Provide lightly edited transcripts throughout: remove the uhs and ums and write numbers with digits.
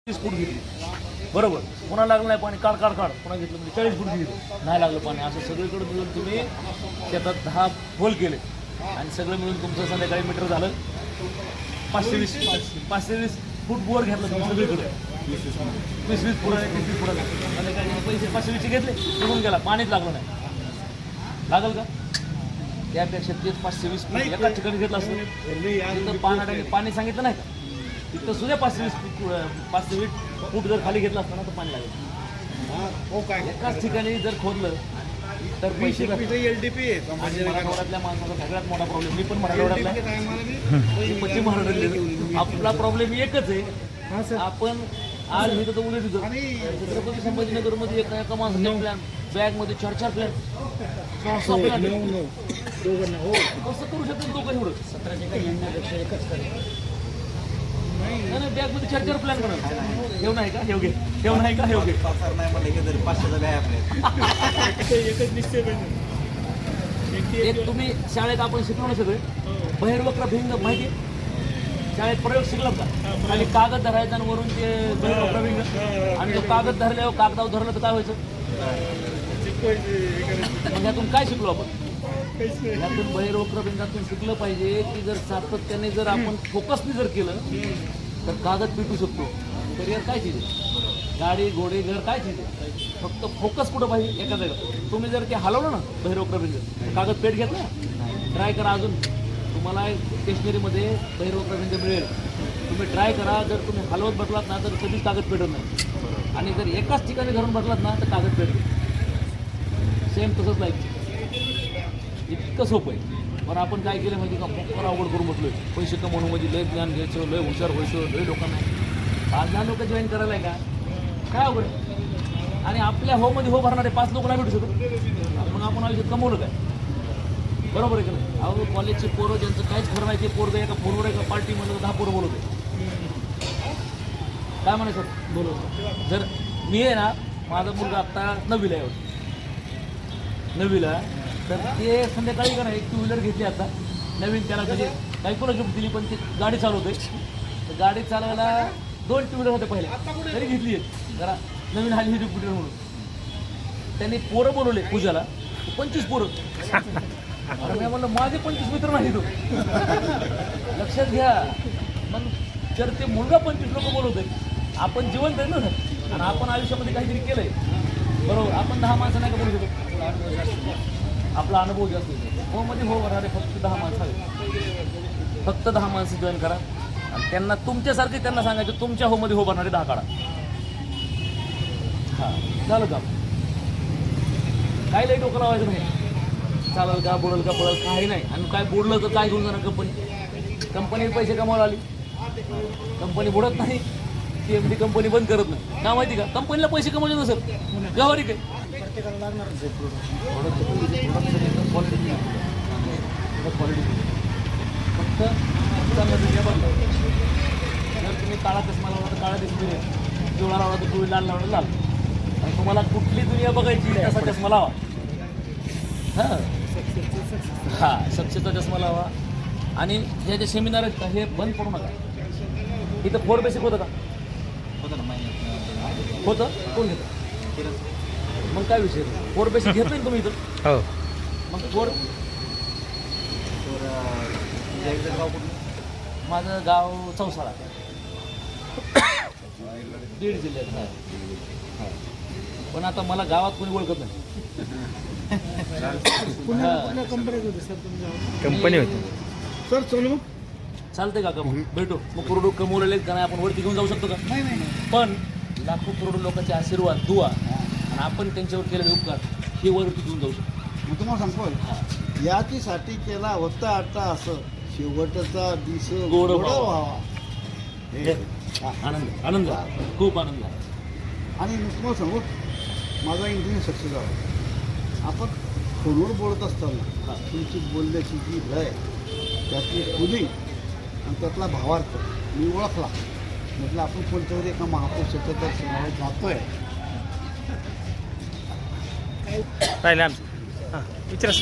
30 फूट घेतली बरोबर, पुन्हा लागलं नाही पाणी, काढ काढ काढ, पुन्हा घेतलं म्हणजे 40 फूट घेतलं, नाही लागलं पाणी. असं सगळीकडे मिळून तुम्ही शेतात 10 होल केले आणि सगळं मिळून तुमचं संध्याकाळी मीटर झालं 520 फूट बोर घेतलं तुम्ही सगळीकडे, 20 फूट आणि 30 फुटाला संध्याकाळी पैसे 520 घेतले, निघून गेला, पाणीच लागलं नाही. लागल का? त्यापेक्षा तेच 520 फूट एकाच ठिकाणी घेतलं असतं, तिथं पाण्याने पाणी सांगितलं नाही का, तिथं सुद्धा 520 फूट जर खाली घेतलं असतं ना तर पाणी लागेल. एकाच ठिकाणी जर खोदलं तर पैसे LDP आहे. मराठवाड्यातल्या माणसाचा सगळ्यात मोठा प्रॉब्लेम, मी पण मराठवाड्यातला पश्चिम महाराष्ट्रातले, आपला प्रॉब्लेम एकच आहे. आपण आज इथं तर उलट होतो, छत्रपती संभाजीनगरमध्ये एका माणसाच्या प्लॅन बॅगमध्ये 4-4 प्लॅन, 6 प्लॅन कसं करू शकतो तो काही एवढं 17 येण्यापेक्षा एकच करेल. नाही बॅगमध्ये 4-4 प्लॅन करणार, ठेव नाही का ठेव घे, ठेव नाही का ठेव घे, नाही म्हणलं की तरी 500चा बॅग आपल्या एकच निश्चय पाहिजे. एक तुम्ही शाळेत आपण शिकलो ना सगळे बहिर्वक्र भिंग माहिती आहे? शाळेत प्रयोग शिकला का? आणि कागद धरायचा आणि वरून ते बहिर्वक्र भिंग, आणि तो कागद धरल्यावर कागदावर धरलं तर काय व्हायचं? मग यातून काय शिकलो आपण? यातून बहिर्वक्र भिंगातून शिकलं पाहिजे की जर सातत्याने जर आपण फोकसने जर केलं तर कागद पिटू शकतो. करिअर काय चीज आहे? गाडी घोडे घर काय चीज आहे? फक्त फोकस कुठं पाहिजे एका जागा. तुम्ही जर ते हलवलं ना बहिर्वक्र भिंग, कागद पेट घेतला, ट्राय करा. अजून तुम्हाला स्टेशनरीमध्ये बहिर्वक्र भिंग मिळेल, तुम्ही ट्राय करा. जर तुम्ही हलवत बसलात ना तर कधीच कागद पेटत नाही, आणि जर एकाच ठिकाणी धरून बसलात ना तर कागद पेटते. सेम तसंच लाईफ, इतकं सोपं आहे. पण आपण काय केलं माहिती का, फक्त अवघड करून बसलोय. पैसे कमवणं म्हणजे लय ज्ञान घ्यायचं, लय हुशार व्हायचं, लय लोकांना 5-10 लोक जॉईन करायला आहे का काय अवघड. आणि आपल्या होमध्ये हो भरणारे 5 लोक नाही भेटू शकत, मग आपण आयुष्यात कमवलं काय? बरोबर आहे का नाही? अहो कॉलेजचे पोरं ज्यांचं काहीच खरं नाही ते पोरं एका फोनवर एका पार्टीमध्ये 10 पोरं बोलवते. काय म्हणायचं बोलवतो? जर मी आहे ना, माझा मुलगा आत्ता 9वीला आहे, 9वीला, तर ते संध्याकाळी का नाही एक 2 व्हीलर घेतली आता नवीन, त्याला म्हणजे बायकोला गिफ्ट दिली, पण ती गाडी चालवते. तर गाडी चालवायला 2 2 व्हीलर होते पहिले, तरी घेतली आहे जरा नवीन आली होती ज्युपिटर म्हणून. त्यांनी पोरं बोलवले पूजाला, 25 पोरं. अरे मी म्हणलं माझे 25 मित्र नाही तो, लक्षात घ्या. मग जर ते मुलगा 25 लोक बोलवतोय, आपण जिवंत आहे ना, आणि आपण आयुष्यामध्ये काहीतरी केलंय बरोबर. आपण 10 माणसं नाही का बोलू शकतो? आपला अनुभव जास्त हो मध्ये हो भरणारे फक्त 10 माणसं हवे, फक्त 10 माणसं जॉईन करा, आणि त्यांना तुमच्यासारखे त्यांना सांगायचं तुमच्या हो मध्ये हो भरणारे 10 काढा. हां झालं का? काही लई डोकं लावायचं नाही, चालेल का बोलल का पळल काही नाही. आणि काय बोललं तर काय घेऊन जाणार कंपनी पैसे कमावला आली, कंपनी बुडत नाही, ती कंपनी बंद करत नाही. का माहिती का? कंपनीला पैसे कमवले नसेल, गवारी काय क्वालिटी फक्त जर तुम्ही काळा चष्मा लावला तर काळा दिसतो, पिवळा लावला तर पिवळी, लाल लावला लाल. आणि तुम्हाला कुठली दुनिया बघायची तसा चष्मा लावा. हां सक्सेसचा चष्मा लावा. आणि हे जे सेमिनार आहेत हे बंद पडू नका. इथं 4 बेसिक होतं का? होतं. कोण घेतं? मग काय विषय? 4 बेसिक घेत नाही तुम्ही इथं? हो. मग 4 माझं गाव चौसाळा, बीड जिल्ह्यात. हां पण आता मला गावात कोणी ओळखत नाही. कंपनी होती सर चलो चालते का? मग भेटू. मग करोडो कमवलेले का नाही आपण वरती घेऊन जाऊ शकतो का? नाही. पण लाखो करोडो लोकांचे आशीर्वाद, दुआ, आणि आपण त्यांच्यावर केलेले उपकार हे वरती घेऊन जाऊ शकतो. मी तुम्हाला सांगतो, याचीसाठी केला होता आता असं शेवटचा दिस गोड व्हावा. आनंद आनंद खूप आनंद आहे. आणि मी तुम्हाला सांगू, माझा इंजिनियर सक्सेस झाला. आपण फोनवर बोलत असताना तुमची बोलण्याची जी लय, त्यातली खुली आणि त्यातला भावार्थ मी ओळखला. म्हटलं आपण कोणत्यातरी एका महापुरुषाच्या दर्शनाला जातोय. राहिले आमचं. हां विचारा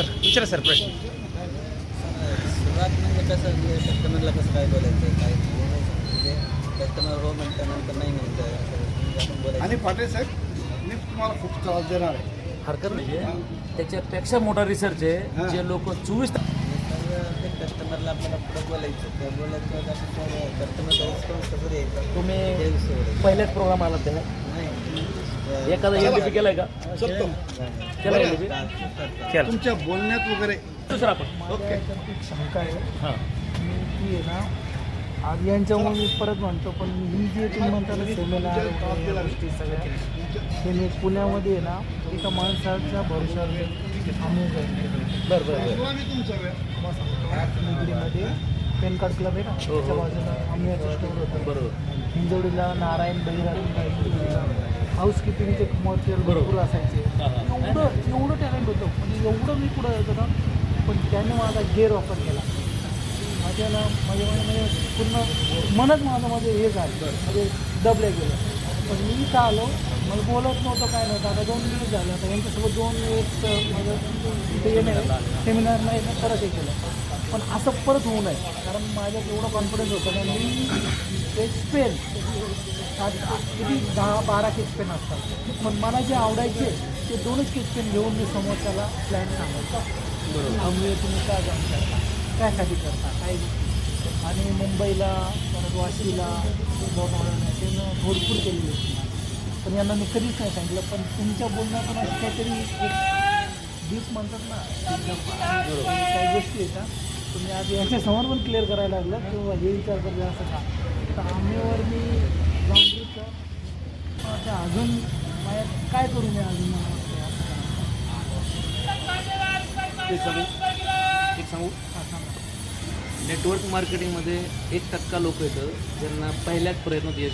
सर प्रश्न. सुरुवात म्हणजे कसं कस्टमरला कसं काय बोलायचं, काय म्हणजे कस्टमर हो म्हणतं नंतर नाही म्हणतं आपण बोलायचं. आणि पाटील साहेब मी तुम्हाला खूप त्रास देणार आहे. हरकत नाही त्याच्यापेक्षा मोठा रिसर्च आहे जे लोक 24 ते कस्टमरला आपल्याला पुढं बोलायचं त्या बोलायचं आपण कस्टमरचा रिस्पॉन्स कसं द्यायचा तुम्ही हे विषय बोलायचं. पहिल्याच प्रोग्राम आला तेव्हा नाही एखादा MVP केलाय का सत्तम केलाय MVP? केलं तुमच्या बोलण्यात वगैरे दुसरा आपण ओके शंका आहे हां की आहे ना आज यांच्यामुळे मी परत म्हणतो पण ही जी तुम्ही म्हणता ना सेमिनार वगैरे या गोष्टी सगळ्या हे मी पुण्यामध्ये आहे ना एका माणसाच्या भरोशावर थांबून जाईल बरं बरं बरं तुमचा वेळ निगडीमध्ये पेन कार्ड क्लब आहे ना त्याच्या बाजूला आम्ही याचं स्टोर होतं बरोबर हिंजवडीला नारायण बहिराला हाऊसकीपिंगचे मटेरियल भरपूर असायचे हां, हां. एवढं टॅलेंट होतं म्हणजे एवढं मी पुढं येतो ना पण त्याने माझा गेअर ऑफर केला माझ्याला म्हणजे पूर्ण मनच माझं म्हणजे हे झालं म्हणजे दबले गेलं पण मी इथं आलो मला बोलत नव्हतं काय नव्हतं आता 2 दिवस झाले आता यांच्यासोबत 2 वेळेस माझं इथे येणं सेमिनार नाही ना परत हे केलं पण असं परत होऊ नये कारण माझ्यात एवढं कॉन्फिडन्स होतं ना मी एक पेन किती 10-12 केच पेन असतात पण मला जे आवडायचे ते 2च केच पेन घेऊन मी समोरच्याला प्लॅन सांगायचा आम्ही तुम्ही काय काम करता त्यासाठी करता काय आणि मुंबईला परत वाशीला भरपूर केलेली होती पण यांना मी कधीच नाही सांगितलं पण तुमच्या बोलण्यातून असं काहीतरी एक डीप म्हणतात ना काही गोष्टी येतात तुम्ही आज यांच्यासमोर पण क्लिअर करायला लागलं किंवा हे विचार करतो असं का तर आम्हीवर मी लॉन्ड्रीचं आता अजून माझ्या काय करू मी अजून मला वाटतं ते सांगू एक सांगू नेटवर्क मार्केटिंगमध्ये 1% लोक येतं ज्यांना पहिल्याच प्रयत्नात यश